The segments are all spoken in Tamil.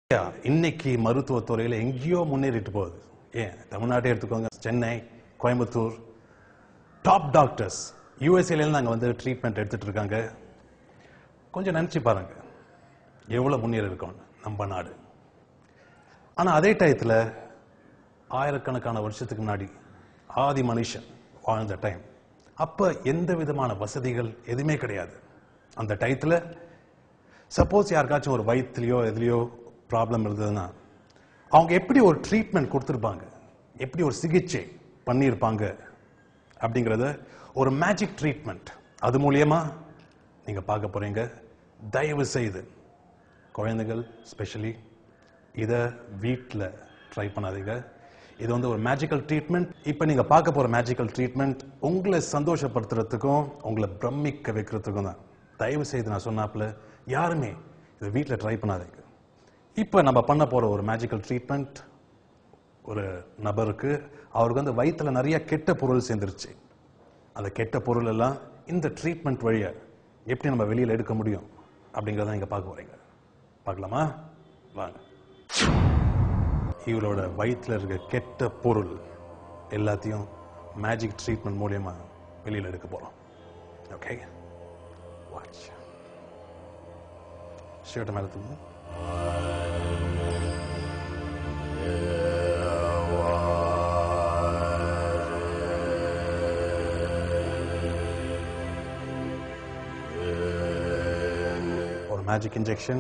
இன்னைக்கு மருத்துவத்துறையில் எங்கேயோ முன்னேறிட்டு போகுது. ஏன் தமிழ்நாட்டை எடுத்துக்கோங்க, சென்னை, கோயம்புத்தூர், டாப் டாக்டர்ஸ் யூஎஸ்ஏலேருந்து அங்கே வந்து ட்ரீட்மெண்ட் எடுத்துட்டு இருக்காங்க. கொஞ்சம் நினச்சி பாருங்க எவ்வளோ முன்னேறி இருக்கோம் நம்ம நாடு. ஆனால் அதே டயத்தில் ஆயிரக்கணக்கான வருஷத்துக்கு முன்னாடி ஆதி மனுஷன் வாழ்ந்த டைம், அப்போ எந்த விதமான வசதிகள் எதுவுமே கிடையாது. அந்த டயத்தில் சப்போஸ் யாருக்காச்சும் ஒரு வயிற்றுலையோ எதுலையோ ப்ராப்ளம் இருந்ததுன்னா அவங்க எப்படி ஒரு ட்ரீட்மெண்ட் கொடுத்துருப்பாங்க, எப்படி ஒரு சிகிச்சை பண்ணியிருப்பாங்க அப்படிங்கிறத ஒரு மேஜிக் ட்ரீட்மெண்ட் அது மூலியமா நீங்க பார்க்க போறீங்க. தயவு செய்து குழந்தைகள் ஸ்பெஷலி இதை வீட்டில் ட்ரை பண்ணாதீங்க. இது வந்து ஒரு மேஜிக்கல் ட்ரீட்மெண்ட். இப்போ நீங்க பார்க்க போற மேஜிக்கல் ட்ரீட்மெண்ட் உங்களை சந்தோஷப்படுத்துறதுக்கும் உங்களை பிரமிக்க வைக்கிறதுக்கும் தான். தயவு செய்து நான் சொன்னாப்புல யாருமே இதை வீட்டில் ட்ரை பண்ணாதீங்க. இப்போ நம்ம பண்ண போற ஒரு மேஜிக்கல் ட்ரீட்மெண்ட், ஒரு நபருக்கு அவருக்கு வந்து வயிற்றுல நிறைய கெட்ட பொருள் சேர்ந்துருச்சு. அந்த கெட்ட பொருள் எல்லாம் இந்த ட்ரீட்மெண்ட் வழியா எப்படி நம்ம வெளியில் எடுக்க முடியும் அப்படிங்கிறத நீங்க பார்க்க போறீங்க. பார்க்கலாமா? வாங்க. இவரோட வயிற்றுல இருக்க கெட்ட பொருள் எல்லாத்தையும் மேஜிக் ட்ரீட்மெண்ட் மூலியமா வெளியில் எடுக்க போறோம். Okay, watch. ஷர்ட் மேல தூங்க. Or magic injection.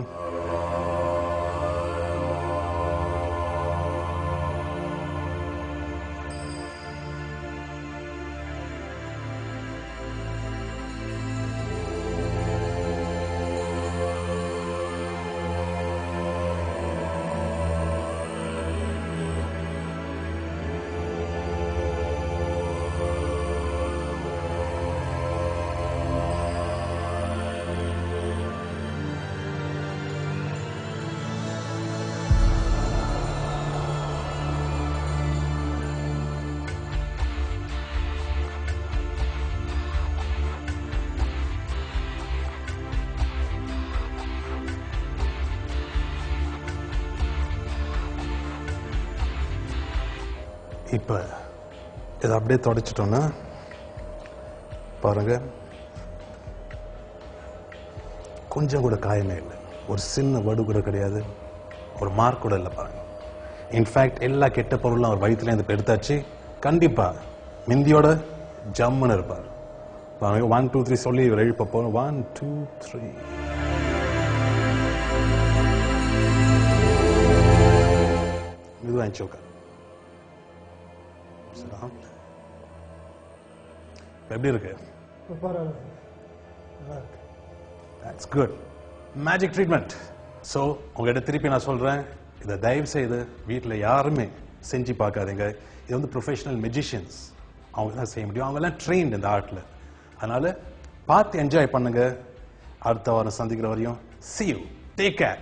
இப்போ இதை அப்படியே தொடச்சிட்டோம்னா பாருங்க, கொஞ்சம் கூட காயமே இல்லை, ஒரு சின்ன வடு கூட கிடையாது, ஒரு மார்க் கூட இல்லை பாருங்க. இன்ஃபேக்ட் எல்லா கெட்ட பொருளும் அவர் வயிற்றுல இருந்து எடுத்தாச்சு. கண்டிப்பா மிந்தியோட ஜம்முன்னு இருப்பார். பாருங்க, 1 2 3 சொல்லி இவர் எழுப்ப போறோம். 1 2 3. இதுதான் சோக்கா. எப்படி இருக்கு? That's good. Magic treatment. So உங்ககிட்ட திருப்பி நான் சொல்றேன், இதை தயவு செய்து வீட்டில் யாருமே செஞ்சு பார்க்காதீங்க. இது வந்து ப்ரொஃபஷனல் மெஜிஷியன்ஸ் அவங்க தான் செய்ய முடியும். அவங்க எல்லாம் ட்ரெயின்ட் இந்த ஆர்ட்ல. அதனால பார்த்து என்ஜாய் பண்ணுங்க. அடுத்த வாரம் சந்திக்கிற வரையும் see you. Take care.